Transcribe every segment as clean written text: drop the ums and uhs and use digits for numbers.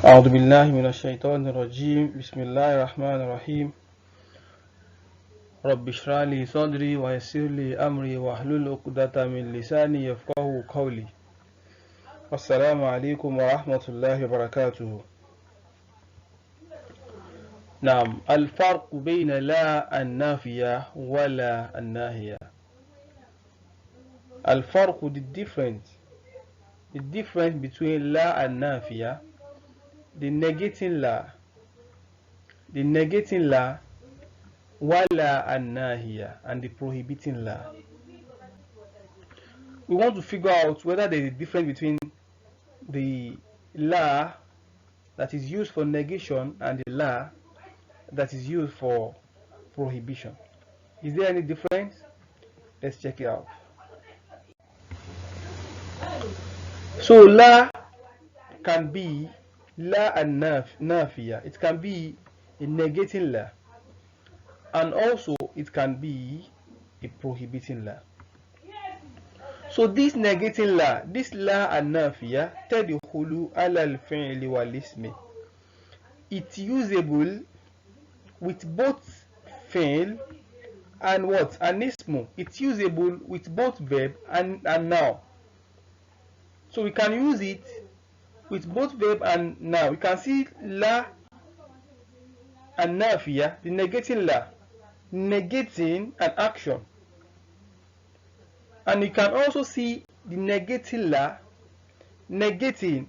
أعوذ بالله من الشيطان الرجيم بسم الله الرحمن الرحيم رب اشرح لي صدري ويسر لي أمري واحلل عقدة من لساني يفقهوا قولي. السلام عليكم ورحمة الله وبركاته. نعم، الفرق بين لا النافية ولا الناهية. الفرق the difference between لا النافية, the negating la, wala an-nahiya, and the prohibiting la. We want to figure out whether there is a difference between the la that is used for negation and the la that is used for prohibition. Is there any difference? Let's check it out. So la can be la an-nafiya. It can be a negating la, and also it can be a prohibiting la. So this negating la, this la an-nafiya, tadkhulu ala al-fi'li wal-ismi. It's usable with both fi'l and what? An ismu. It's usable with both verb and noun. So we can use it with both verb and noun. We can see la an-nafiya, the negating la, negating an action. And you can also see the negating la negating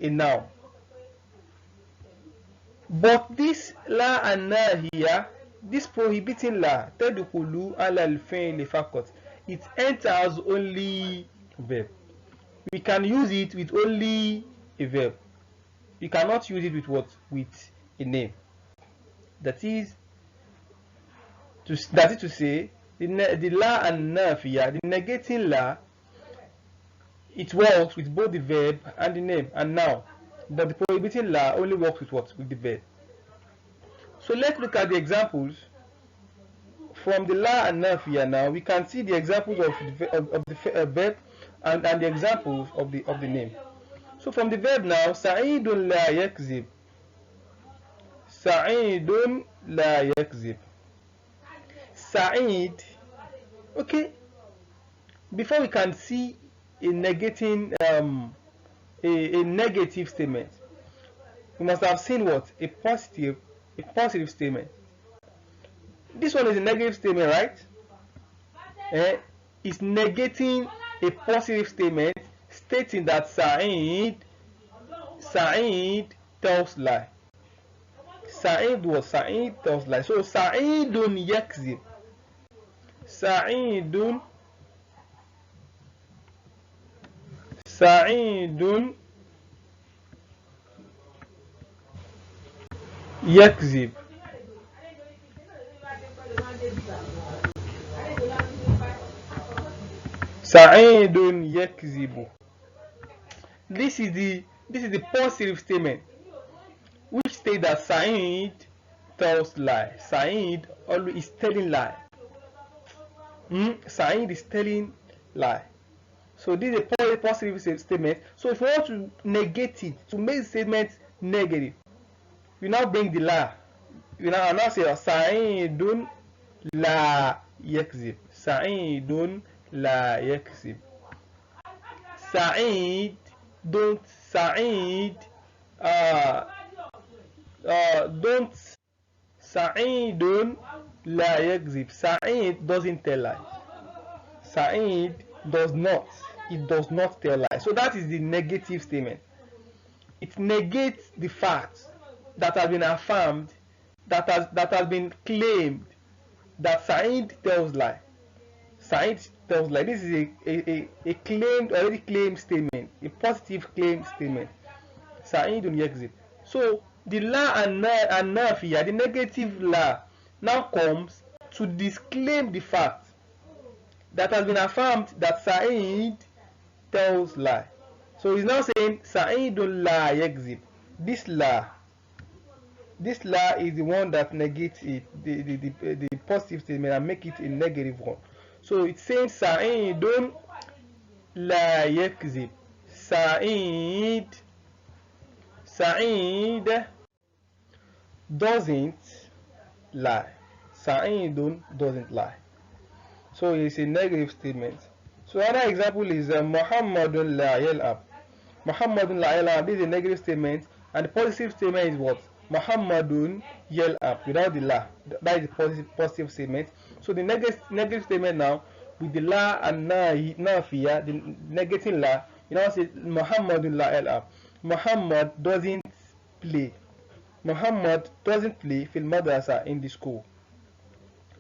a noun. But this la an-nahiya, this prohibiting la, tadkhulu ala al-fi'li faqat, it enters only verb. We can use it with only a verb. You cannot use it with what? With a name. That is to say, the la an-nafiya, the negating la, it works with both the verb and the name and noun. But the prohibiting la only works with what? With the verb. So let's look at the examples from the la an-nafiya now. We can see the examples of the verb and the examples of the name. So from the verb now, Sa'idun la yakzib. Sa'idun la yakzib. Sa'id. Okay. Before we can see a negating a negative statement, we must have seen what? A positive statement. This one is a negative statement, right? It's negating a positive statement stating that Sa'id tells lie. Sa'id tells lie. So Sa'idun yakzib. Sa'idun yakzib. Sa'idun yakzibu. This is the positive statement, which states that Sa'id tells lie. Sa'id always is telling lie. Sa'id is telling lie. So this is a positive statement. So if we want to negate it, to make the statement negative, we now bring the la. We now say Sa'idun la yakzib. Sa'idun la yakzib. Sa'idun la yakzib. Sa'id doesn't tell lies. Sa'id does not. It does not tell lies. So that is the negative statement. It negates the fact that has been affirmed, that has been claimed, that Sa'id tells lie. Sa'id tells lie. This is a claimed, already claimed statement, a positive claim statement. Sa'idun yakzib. So the la an-nafiya, the negative la, now comes to disclaim the fact that has been affirmed that Sa'id tells lie. So he's now saying Sa'idun la yakzib. This la is the one that negates it, the positive statement, and make it a negative one. So it's saying Sa'idun la yakzib. Sa'id doesn't lie. Sa'idun doesn't lie. So it's a negative statement. So another example is Muhammadun la yal'ab. Muhammadun la yal'ab. This is a negative statement, and the positive statement is what? Muhammadun yal'ab without the la. That is the positive statement. So the negative statement now with the la and nafiya, the negating la, you now say Muhammadun la yal'ab. Muhammad doesn't play. Muhammad doesn't play fil madrasa in the school.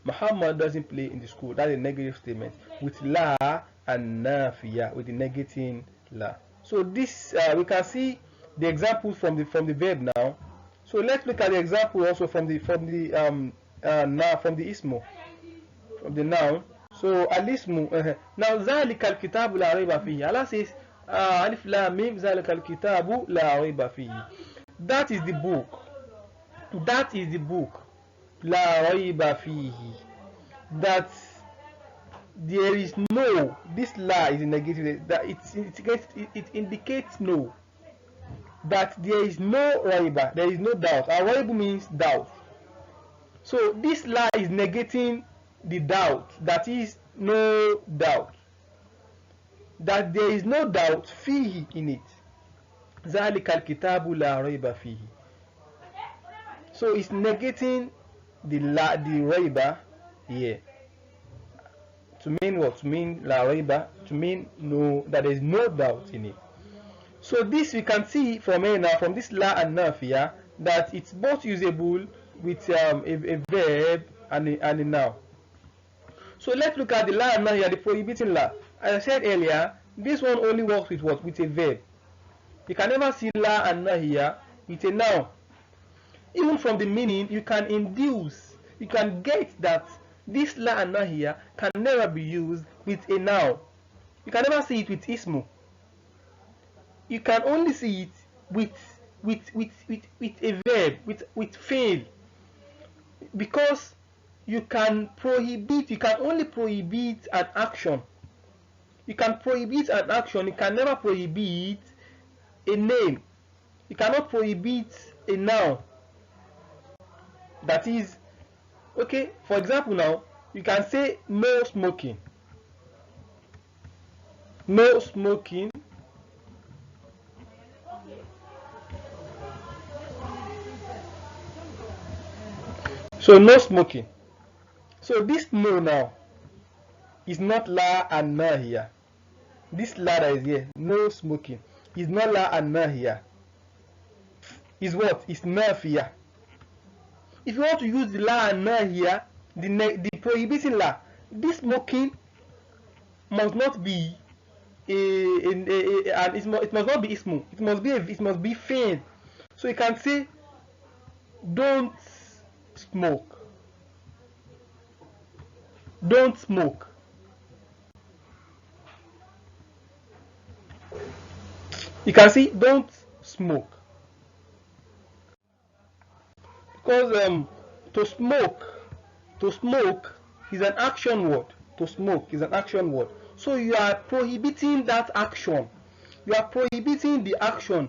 Muhammad doesn't play in the school. That's a negative statement with la and nafiya, with the negating la. So this we can see the examples from the verb now. So let's look at the example also from the ismu, from the noun. So al-ismu now zalika al-kitabu la rayba fihi. Allah says alif lam mim zalika al-kitabu la rayba fihi. That is the book. That is the book. La rayba fihi. That there is no. This la is negative. That it indicates no. That there is no rayba. There is no doubt. Rayba means doubt. So this la is negating the doubt. That is no doubt. That there is no doubt fihi in it. Zalika al-kitabu la rayba fihi. So it's negating the rayba here. To mean what? To mean la rayba. To mean no, that there is no doubt in it. So this we can see from here now, from this la and nafiya, that it's both usable with a verb and a noun. So let's look at the la and nahiya, the prohibiting la. As I said earlier, this one only works with what? With a verb. You can never see la and nahiya with a noun. Even from the meaning, you can induce, you can get that this la and nahiya can never be used with a noun. You can never see it with ismu. You can only see it with a verb, with fail. Because you can only prohibit an action. You can prohibit an action, you can never prohibit a name. You cannot prohibit a noun. That is, okay, for example now, you can say no smoking. No smoking. So no smoking. So this no now is not la and nahiya. This la that is here, no smoking, is not la and nahiya. Is what? Is nafiya. If you want to use the la and nahiya, the prohibiting la, this smoking must not be it must not be ismu. It must be fail. So you can say don't smoke. Don't smoke. You can see don't smoke. Because to smoke is an action word. To smoke is an action word. So you are prohibiting that action. You are prohibiting the action.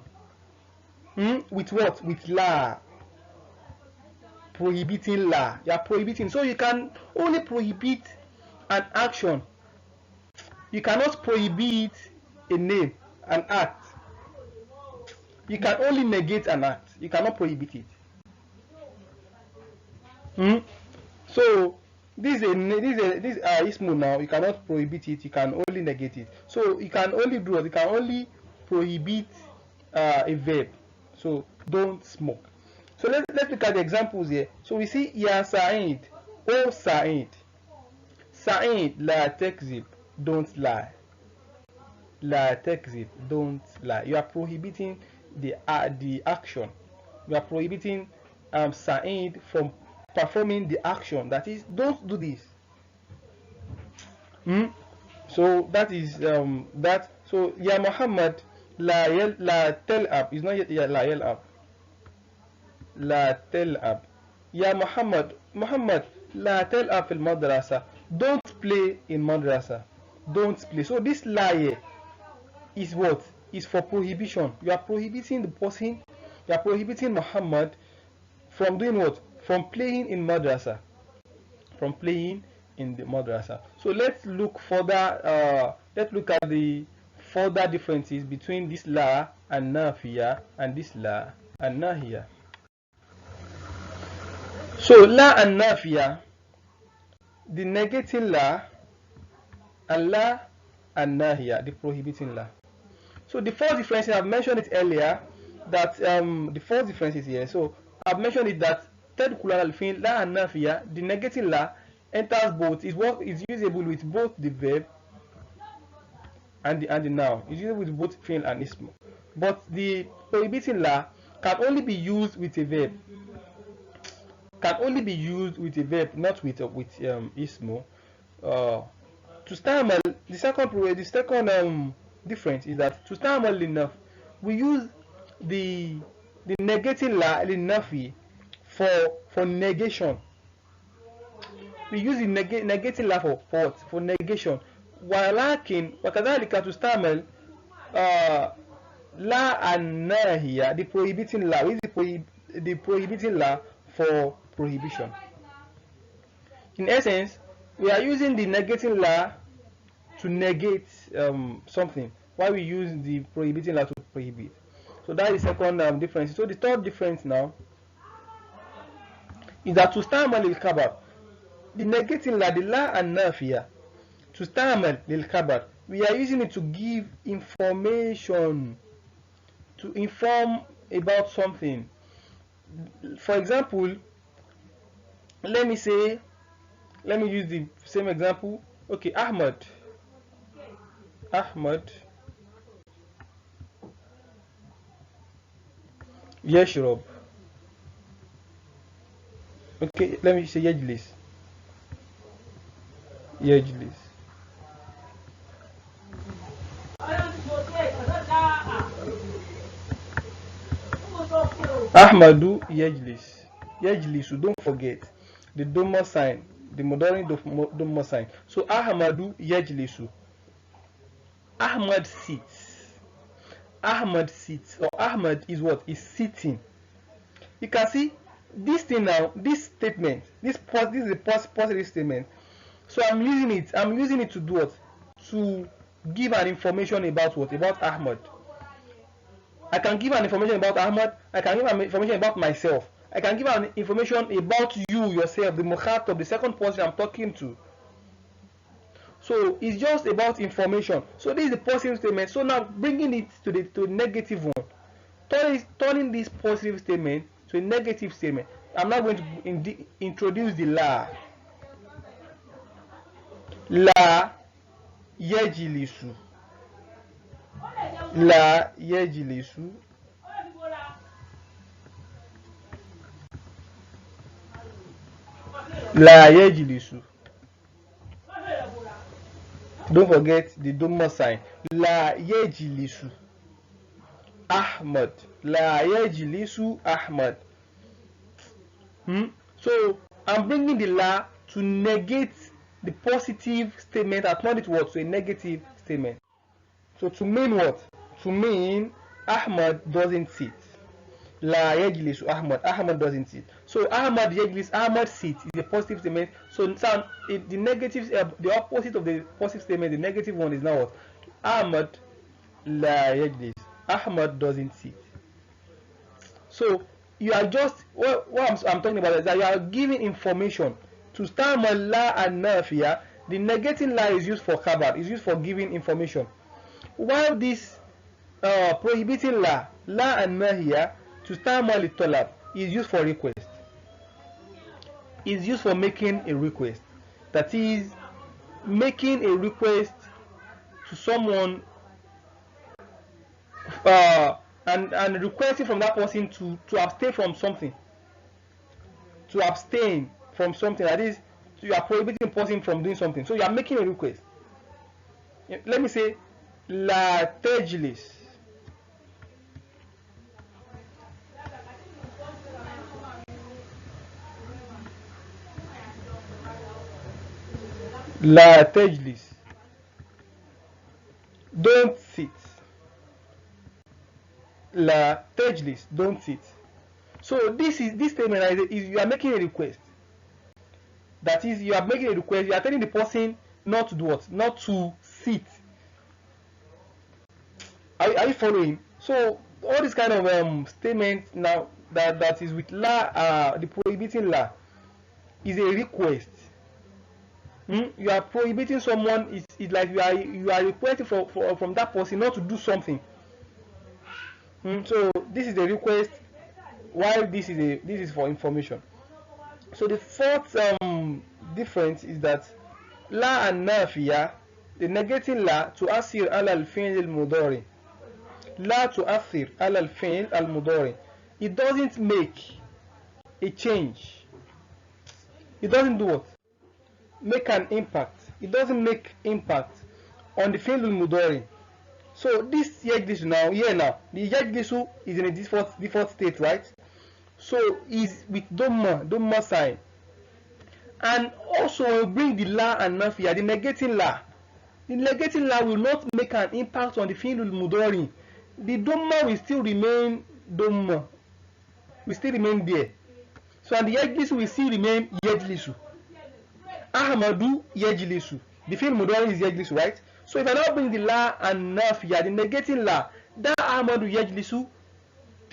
With what? With la. Prohibiting la. You are prohibiting. So you can only prohibit an action. You cannot prohibit a name, an act. You can only negate an act. You cannot prohibit it. So this ismu now. You cannot prohibit it. You can only negate it. So you can only do it. You can only prohibit a verb. So don't smoke. So let's look at the examples here. So we see ya Sa'id, oh Sa'id. Sa'id, la takzib, don't lie. La takzib, don't lie. You are prohibiting the action. You are prohibiting Sa'id from performing the action. That is, don't do this. So that is that. So ya Muhammad, la tal'ab is not yet la yal'ab. La tal'ab. Ya Muhammad, la tal'ab fil madrasa. Don't play in madrasa. Don't play. So this lie is what? Is for prohibition. You are prohibiting the person You are prohibiting Muhammad from doing what? From playing in madrasa. From playing in the madrasa. So let's look further. Let's look at the further differences between this la and nafiya and this la and nahiya. So la and nafiya, the negating la, and la and nahiya, the prohibiting la. So the first difference, I've mentioned it earlier, that the first difference is here. So I've mentioned it that tadkhulu ala al-fi'l la and nafiya, the negating la enters both, is what is usable with both the verb and the noun. It's usable with both fi'l and ism. But the prohibiting la can only be used with a verb. Can only be used with a verb, not with ism. To stamal, the second difference is that to stamal enough, we use the negating la linafi for negation. We use the negating la for what? For negation. ولكن وكذلك تستعمل la and nahiya, the prohibiting la. We use the prohibiting la for prohibition. In essence, we are using the negating la to negate something, while we use the prohibiting la to prohibit. So that is the second difference. So the third difference now is that to stamal lil khabar, the negating la, the la and nafiya, to stamal lil khabar, we are using it to give information, to inform about something. For example, let me use the same example. Okay, Ahmad yashrab. Okay, let me say yajlis. Ahmadu yajlisu. Don't forget the Dhamma sign, the modern Dhamma sign. So Ahmadu yajlisu. Ahmad sits. Or Ahmad is what? Is sitting. You can see this thing now, this statement, this is a positive statement. So I'm using it to do what? To give an information about what? About Ahmad. I can give an information about Ahmad. I can give an information about myself. I can give an information about you yourself, the mukhatab, the second person I'm talking to. So it's just about information. So this is the positive statement. So now bringing it to the negative one, turning this positive statement to a negative statement. I'm now going to introduce the la. La yajlisu. La yajlisu. La yajlisu. Don't forget the Dhamma sign. La yajlisu. Ahmad. La yajlisu Ahmad. So I'm bringing the la to negate the positive statement, and turn it what? To a negative statement. So to mean what? To mean Ahmad doesn't sit. La yajlisu Ahmad. Ahmad doesn't sit. So Ahmad yajlis, Ahmad sits is a positive statement. So the negative, the opposite of the positive statement, the negative one is now what? Ahmad la yajlis. Ahmad doesn't sit. So you are just what I'm talking about is that you are giving information. To stamal la and nafiya, the negating la is used for khabar, is used for giving information. While this prohibiting la and nahiya, to stamal talab, is used for request. Is used for making a request. That is, making a request to someone and requesting from that person to abstain from something. To abstain from something, that is, you are prohibiting person from doing something. So you are making a request. Let me say la tajlis. La tajlis. Don't sit. La tajlis, don't sit. So this statement is you are making a request. That is, you are making a request. You are telling the person not to do what? Not to sit. Are you following? So all this kind of statement now that is with la, the prohibiting la, is a request. You are prohibiting someone. It's like you are requesting from that person not to do something. So this is a request, while this is for information. So the fourth difference is that la and nafiya, the negating la tu'athir ala al-fi'l al-mudari. La tu'athir ala al-fi'l al-mudari. It doesn't make a change. It doesn't do what? Make an impact. It doesn't make impact on the fi'l al-mudari. So this yajlisu now, the yajlisu is in a default state, right? So is with dhamma sign. And also we bring the la and nafiya, the negating la. The negating la will not make an impact on the fi'l al-mudari. The dhamma will still remain dhamma. Will still remain there. So and the yajlisu will still remain yajlisu. Ahmadu yajlisu. The fi'l mudari is yajlisu, right? So if I now bring the la and nafiya, the negating la, that Ahmadu yajlisu,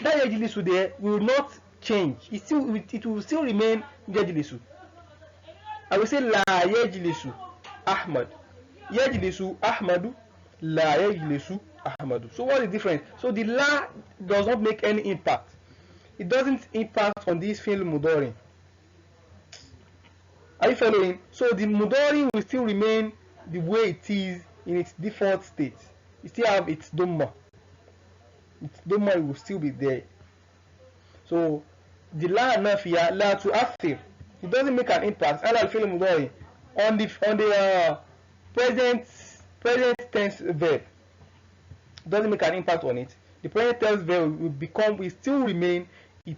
that yajlisu there will not change. It will still remain yajlisu. I will say la yajlisu Ahmad. Yajlisu Ahmadu, la yajlisu Ahmadu. So what is the difference? So the la does not make any impact. It doesn't impact on this fi'l mudari. Are you following? So the mudari will still remain the way it is in its default state. It still have its dhamma. Its dhamma will still be there. So the la nafiya, la tu'athir, it doesn't make an impact ala al-fi'l mudari on the present tense verb. It doesn't make an impact on it. The present tense verb will still remain in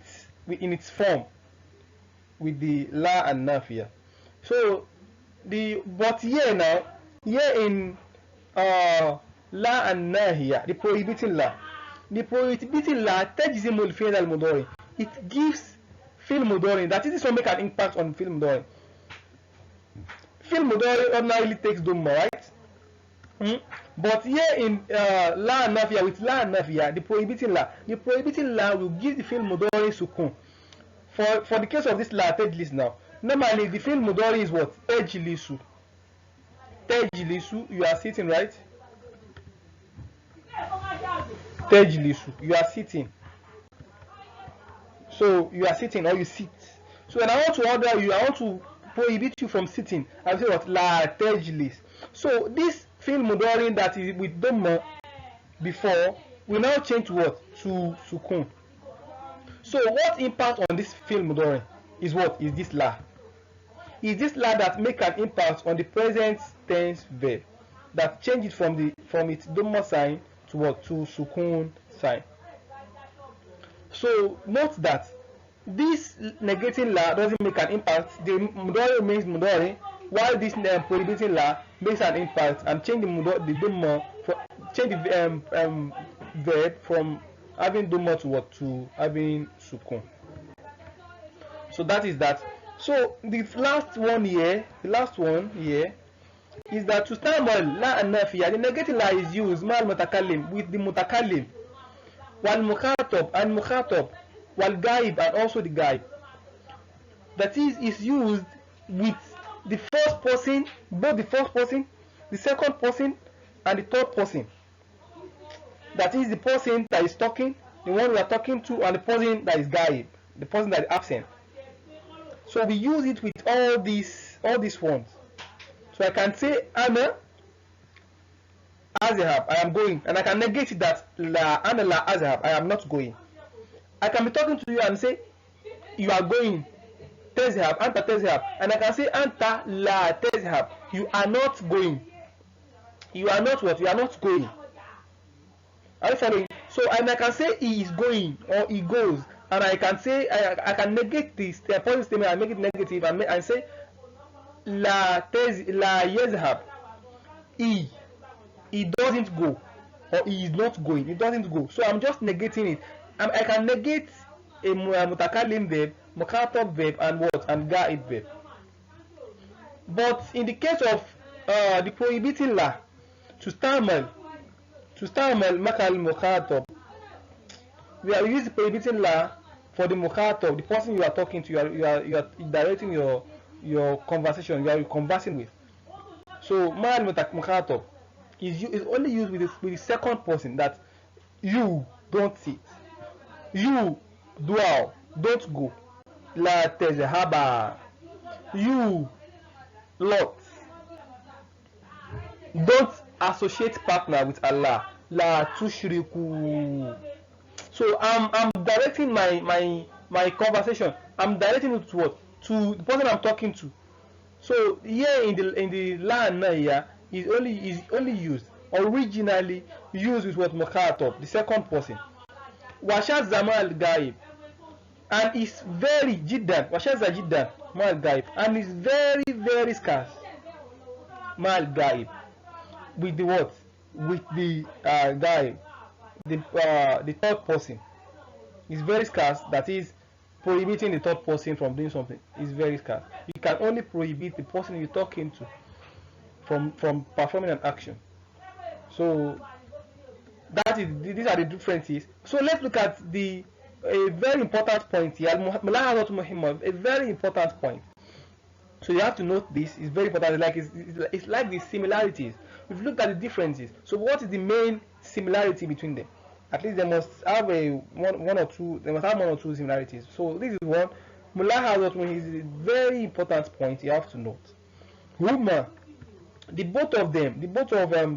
its form with the la and nafiya. So but here in la and nahiya, the prohibiting la tajzimul fi'l al-mudari. It gives fi'l mudari, that is, this will make an impact on fi'l mudari. Fi'l mudari ordinarily takes dhamma, right? But here in la and nafiya, with la and nafiya, the prohibiting la will give the fi'l mudari sukun. For the case of this la tajlis now, normally the fi'l mudari is what? Tajlisu. Tajlisu, you are sitting, right? Tajlisu, you are sitting. So you are sitting or you sit. So when I want to order you, I want to prohibit you from sitting, I say what? La tajlis. So this fi'l mudari that is with dhamma before will now change to what? To sukun. So what impact on this fi'l mudari is what? Is this la. Is this la that make an impact on the present tense verb, that change it from its dhamma sign to what? To sukun sign. So note that this negating la doesn't make an impact. The mudari remains mudari, while this prohibiting la makes an impact and change the dhamma, change the verb from having dhamma to what? To having sukun. So that is that. So the last one here is that to stand by la and nafiya, the negative la is used mal mutakallim, with the mutakallim, wal mukhatab and mukhatab, wal gaib and also the gaib. That is used with the first person, both the first person, the second person, and the third person. That is the person that is talking, the one we are talking to, and the person that is gaib, the person that is absent. So we use it with all these ones. So I can say ana azhab, I am going, and I can negate it that ana la azhab, I am not going. I can be talking to you and say you are going, tazhab, anta tazhab, and I can say anta la tazhab, you are not going. You are not what? You are not going. Are you following? So and I can say he is going or he goes. And I can say I can negate this positive statement and make it negative and say la yazhab, he doesn't go. or he is not going, it doesn't go. So I'm just negating it. I can negate a mutakalim verb, mukhatab verb, and what? And ga'ib verb. But in the case of the prohibiting la, to stamal makal mukhatab, we are using prohibiting la for the mukhatab, the person you are talking to, you are directing your conversation, you are conversing with. So mal mukhatab is only used with the second person, that you don't sit, you dwell, don't go, la tezhaba, you lot, don't associate partner with Allah, la tushriku. So I'm directing my conversation, I'm directing it to what? To the person I'm talking to. So here in the la here is only used, originally used with what? Mukhatab, the second person. Washa zamal gaib, and it's very jiddan, washaza jiddan mal gaib, and it's very very scarce mal gaib, with the what? With the gaib, the third person is very scarce. That is prohibiting the third person from doing something is very scarce. You can only prohibit the person you're talking to from performing an action. So these are the differences. So let's look at a very important point here. A very important point. So you have to note this. It's very important. It's like the similarities. We've looked at the differences. So what is the main similarity between them? At least they must have one or two. They must have one or two similarities. So this is one. Is a very important point you have to note. Huma, the both of them, the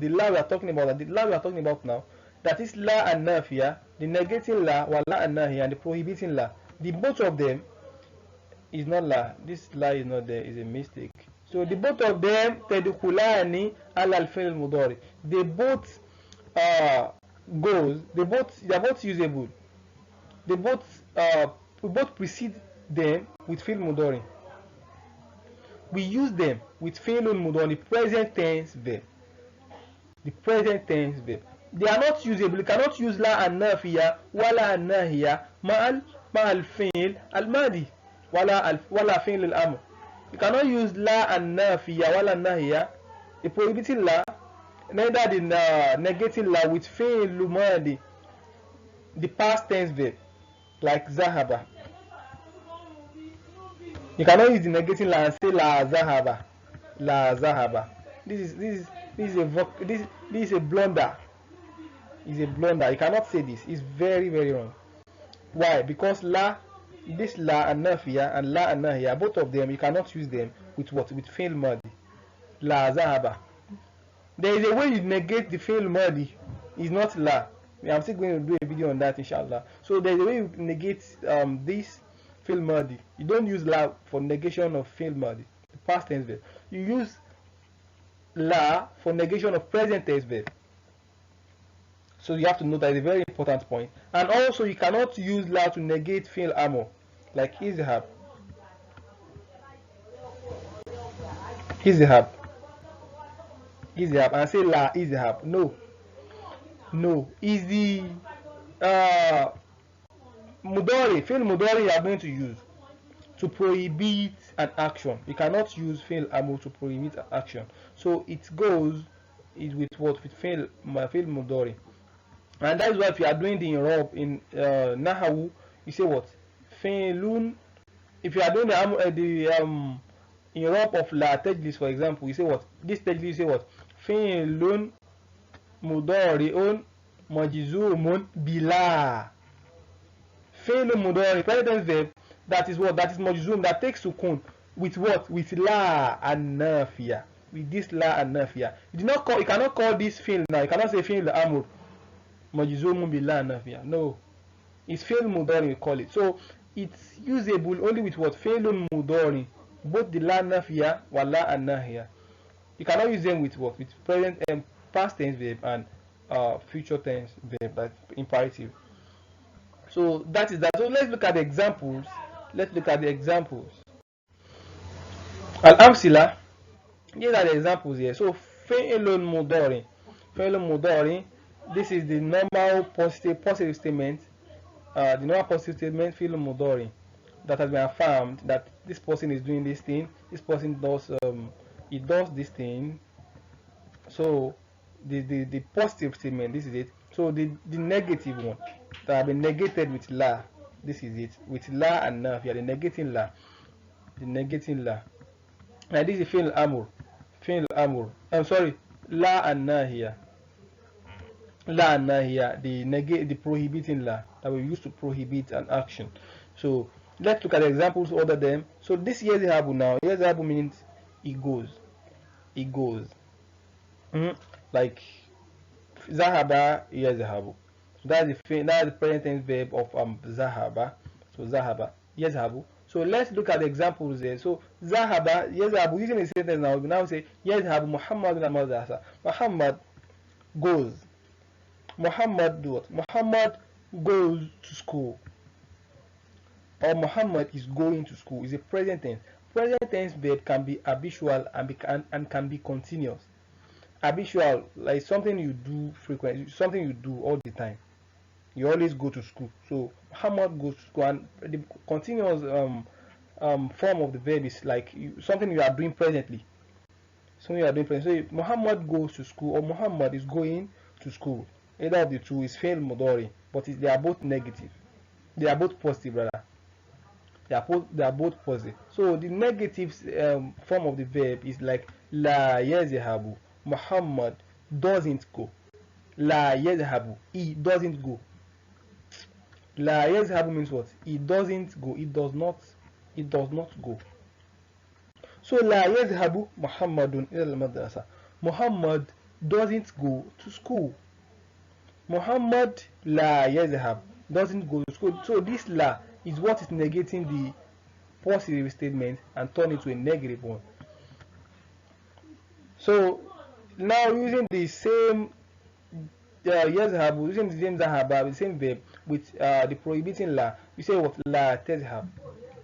la we are talking about, the la we are talking about now, that is la and nafiya, the negating la, wa la and nahiya, and the prohibiting la. The both of them is not la. This la is not there. Is a mistake. So the both of them tadkhulani ala al-fi'l mudari. They both they are both usable. They both we both precede them with fi'l mudari. We use them with fi'l mudari, present tense verb. The present tense verb. They are not usable. You cannot use la and nafiya wala and nahiya ma'al fi'l al-madi wala fi'l al-amr. You cannot use la and nafiya wala nahiya, the prohibiting la, neither the negating la with fi'l al-madi, the past tense verb, like zahaba. You cannot use the negating la and say la zahaba, la zahaba. This is a blunder. It's a blunder. You cannot say this. It's very very wrong. Why? Because this la and nafiya and la and nahiya, both of them, you cannot use them with what? With fi'l madi. La zahaba. There is a way you negate the fi'l madi. It's not la. I'm still going to do a video on that, inshallah. So there is a way you negate this fi'l madi. You don't use la for negation of fi'l madi, the past tense verb. You use la for negation of present tense verb. So you have to note that is a very important point. And also you cannot use la to negate fi'l amr, like izhab. Izhab, and say la izhab. No. Is the mudari, fi'l mudari you are going to use to prohibit an action. You cannot use fi'l amr to prohibit an action. So it goes with what? With fi'l mudari. And that is why if you are doing the i'rab in nahawu, you say what? Fi'lun. If you are doing the i'rab of la tajlis, for example, you say what? This tajlis, you say what? Fi'lun mudari'un majzumun bila. Fi'lun mudari, present verb, that is what? That is majzum, that takes sukun with what? With la and nafiya. With this la and nafiya. You cannot call this fi'l now. You cannot say fi'l amr majzumun bila nafiya. No. It's fi'l mudari we call it. So it's usable only with what? Fi'lun mudari. Both the la nafiya wa la and nahiya. You cannot use them with what? With present and past tense verb and future tense verb, that's imperative. So that is that. So let's look at the examples. Al-amsila. These are the examples here. So fi'lun mudari. Fi'lun mudari This is the normal positive statement. The normal positive statement feel mudari that has been affirmed that this person is doing this thing. This person does it does this thing. So the positive statement, this is it. So the negative one that have been negated with la, this is it. With la and naf, yeah, the negating la. The negating la. And this is fi'l amur. Fi'l amur. I'm sorry, la and nahiya. La and nahiya, the prohibiting la that we use to prohibit an action. So let's look at the examples other them. So this yazhabu now, yazhabu means it goes. It goes. Like zahaba yazhabu. So that's the present tense verb of zahaba. So zahaba yazhabu. So let's look at the examples there. So zahaba yazhabu, using the sentence now, we now say yazhabu Muhammad ila madrasa. Muhammad goes. Muhammad do what? Muhammad goes to school. Or Muhammad is going to school. Is a present tense. Present tense verb can be habitual and can be continuous. Habitual, like something you do frequently, something you do all the time. You always go to school. So Muhammad goes to school, and the continuous form of the verb is like something you are doing presently. Something you are doing presently. So Muhammad goes to school or Muhammad is going to school. Either of the two is fail mudari, but they are both negative. They are both positive, rather. They are both positive. So the negative form of the verb is like la yazhabu. Muhammad doesn't go. La yazhabu. He doesn't go. La yazhabu means what? He doesn't go. It does not. It does not go. So la yazhabu Muhammadun ila madrasa. Muhammad doesn't go to school. Muhammad la yazhab doesn't go to school. So this la is what is negating the positive statement and turn it to a negative one. So now using the same yazhab, using the same zahaba, the same verb with the prohibiting la, we say what? La tazhab.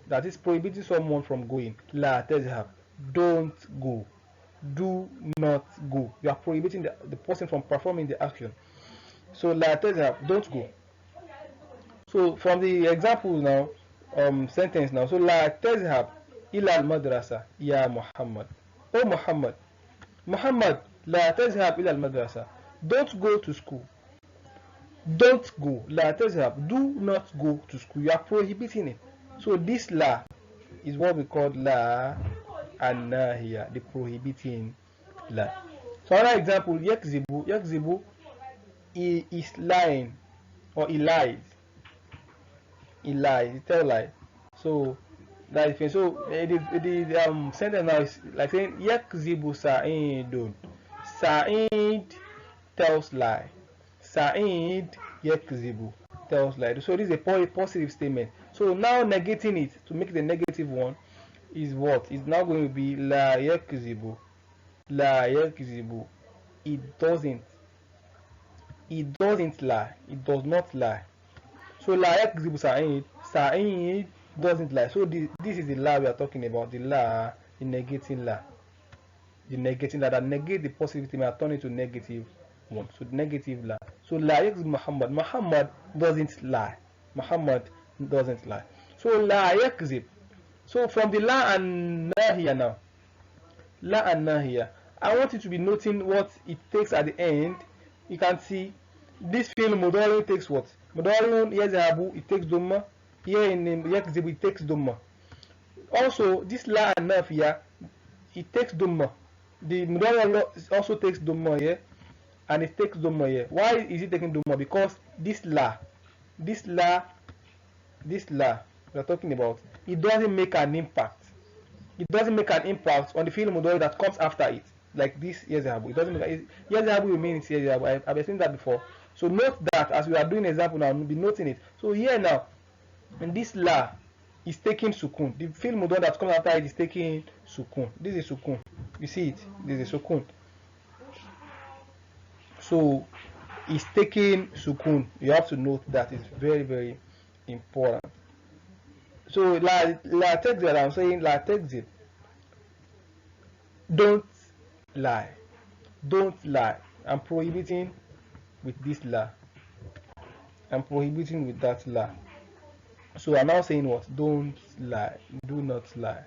That is prohibiting someone from going. La tazhab. Don't go. Do not go. You are prohibiting the person from performing the action. So la tazhab, don't go. So from the example now, sentence now. So la tazhab ila al madrasa ya Muhammad. Oh Muhammad. Muhammad, la tazhab ila al madrasa. Don't go to school. Don't go. La tazhab. Do not go to school. You are prohibiting it. So this la is what we call la and nahiya, the prohibiting la. So another example, yakzibu. Yakzibu, he is lying or he lies. He lies. He tells lies. So that is so the sentence now is like saying yakzibu Sa'idun. Sa'id tells lie. Sa'id yakzibu tells lie. So this is a positive statement. So now negating it to make the negative one is what? It's now going to be la yakzibu. La yakzibu. It doesn't. It doesn't lie. It does not lie. So la yakzibu Sa'id. Sa'id doesn't lie. So this is the la we are talking about. The la, the negating la. The negating la that negate the positive statement and turn it to negative one. So the negative la. So la yakzibu Muhammad. Muhammad doesn't lie. Muhammad doesn't lie. So la yakzib. So from the la and nahiya now. La and nahiya. I want you to be noting what it takes at the end. You can see this fi'l mudari takes what? Mudari yazhabu, it takes dhamma. Here in yakzib it takes dhamma. Also this la and nahiya, it takes dhamma. The mudari also takes dhamma here, and it takes dhamma here. Why is it taking dhamma? Because this la we are talking about, it doesn't make an impact. It doesn't make an impact on the fi'l mudari that comes after it. Like this yazhabu. It doesn't make yazhabu remains yazhabu. I've seen that before. So note that as we are doing example now, we'll be noting it. So here now, in this la is taking sukun. The fi'l mudari that comes after it is taking sukun. This is sukun. You see it? This is sukun. So it's taking sukun. You have to note that. It's very, very important. So la takzib, I'm saying la takzib. Don't lie. Don't lie. I'm prohibiting with this la. I'm prohibiting with that la. So I'm now saying what? Don't lie. Do not lie.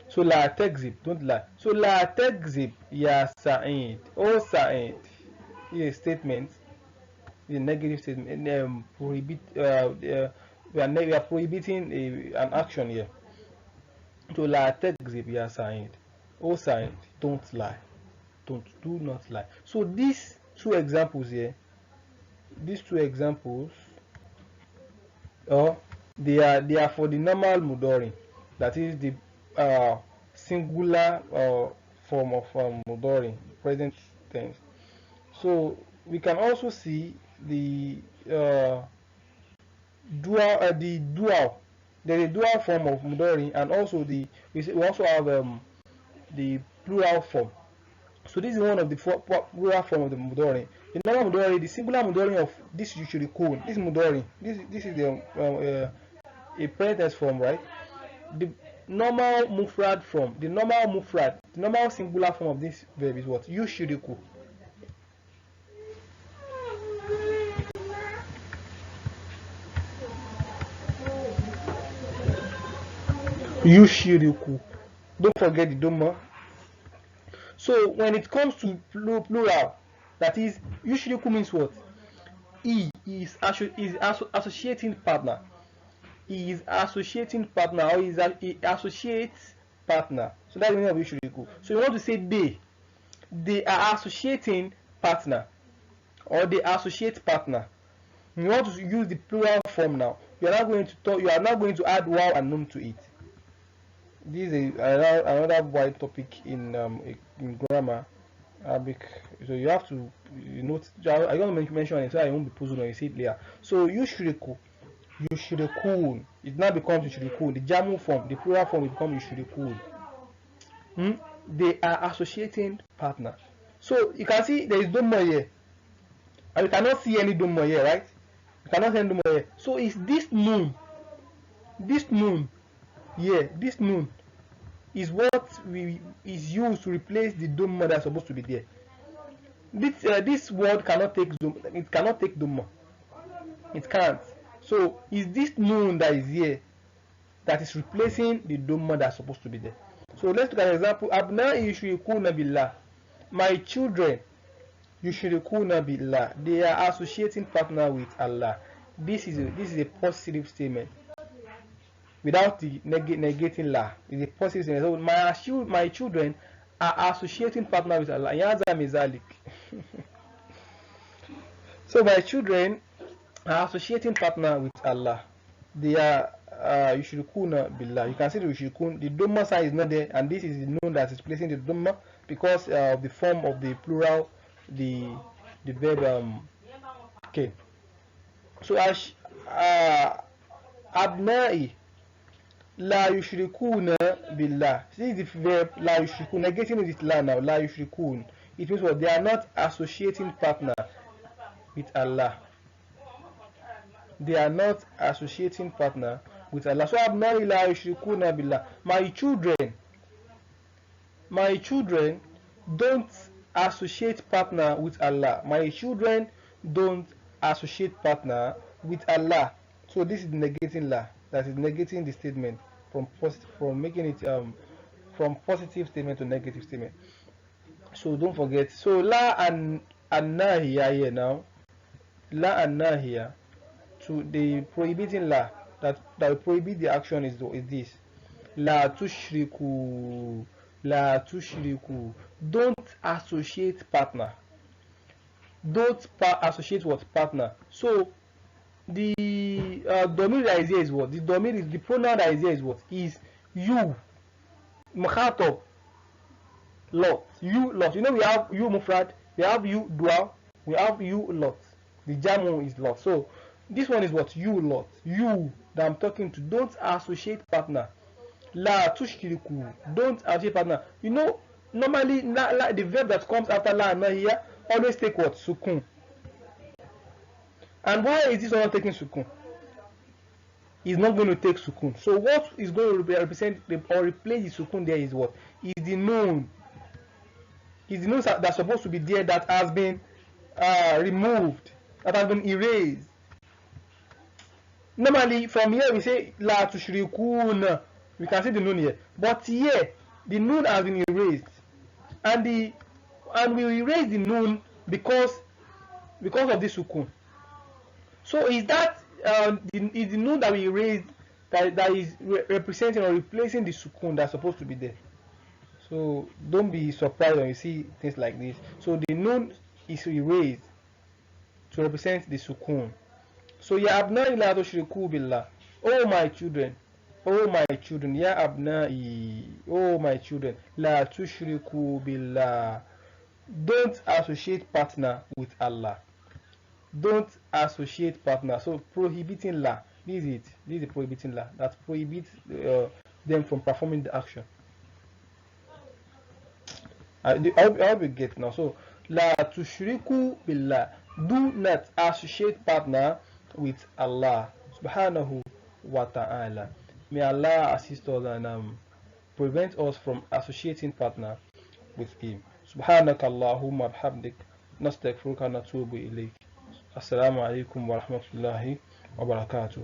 So la tekzib, don't lie. So la tekzib ya Sa'id. Oh Sa'id. Is a statement. The negative statement. We are prohibiting an action here. So la tekzib ya Sa'id. Oh Sa'id, don't lie. Do not lie. So these two examples here, they are for the normal mudori, that is the singular form of mudori, present tense. So we can also see the dual. There is a dual form of mudori, and also we also have the plural form. So this is one of the plural form of the mudori. The normal mudori, the singular mudori of this yushrikun, this mudori, this is the a present tense form, right? The normal mufrad form, the normal singular form of this verb is what? Yushriku. Yushriku. Don't forget the dhamma. So when it comes to plural, that is, yushriku means what? He is associating partner. He is associating partner, or he associates partner. So that's the meaning of yushriku. So you want to say they are associating partner, or they associate partner. You want to use the plural form now. You are not going to add waw and nun to it. This is another wide topic in grammar, Arabic. So you have to note. I don't mention it so I won't be puzzled when you see it later. So yushrikun, it now becomes yushrikun. The jamu form, the plural form, will become yushrikun. They are associating partner. So you can see there is dhamma here, and we cannot see any dhamma here, right? We cannot see any dhamma here. So it's this nun here. This nun is what is used to replace the dhamma that's supposed to be there. This word cannot take dhamma. It cannot take dhamma. It can't. So it's this nun that is here that is replacing the dhamma that's supposed to be there. So let's look at an example. Abna'i yushrikuna billah. My children, yushrikuna billah. They are associating partner with Allah. This is a positive statement. Without the negating la, it's a positive statement. So my children are associating partner with Allah. So my children are associating partner with Allah. They are yushrikuna billah. You can see the yushrikun. The dhamma sign is not there, and this is the nun that is placing the dhamma because of the form of the plural, the verb. Okay. So abna'i la yushrikuna billah. This is the verb la yushrikun. Negating is la now. La yushrikun. It means what? They are not associating partner with Allah. They are not associating partner with Allah. So abna'i la yushrikuna billah. My children don't associate partner with Allah. My children don't associate partner with Allah. So this is negating la. That is negating the statement from making it from positive statement to negative statement. So don't forget. So la and nahiya here now. La and nahiya to the prohibiting la that will prohibit the action is this. La tushriku. Don't associate partner. Don't associate what? Partner. So the domir that is here is what? The domir is the pronoun that is here is what? Is you. Mukhatab. Lot. You lot. You know we have you mufrad, we have you dual, we have you lot. The jamu is lot. So this one is what? You lot. You that I'm talking to. Don't associate partner. La tushriku. Don't associate partner. You know, normally the verb that comes after la and na here always take what? Sukun. And why is this one not taking sukun? It's not going to take sukun. So what is going to represent or replace the sukun there is what? Is the noun. Is the noun that's supposed to be there that has been removed, that has been erased. Normally, from here we say la tushrikuna. We can see the noon here, but here the noon has been erased, and we erase the noon because of the sukun. So is that is the noon that we erased that is representing or replacing the sukun that's supposed to be there? So don't be surprised when you see things like this. So the noon is erased to represent the sukun. So ya abna'i la tushriku billah. Oh my children, ya abna'i, oh my children, la tushriku billah. Don't associate partner with Allah. Don't associate partner. So prohibiting la. This is it. This is the prohibiting la. That prohibits them from performing the action. I hope you get now. So la tushriku billah. Do not associate partner with Allah subhanahu wa ta'ala. May Allah assist us and prevent us from associating partner with him. Subhanaka Allahumma bihamdik nastaghfiruka wa natubu ilayk. Assalamu alaikum wa rahmatullahi wa barakatuh.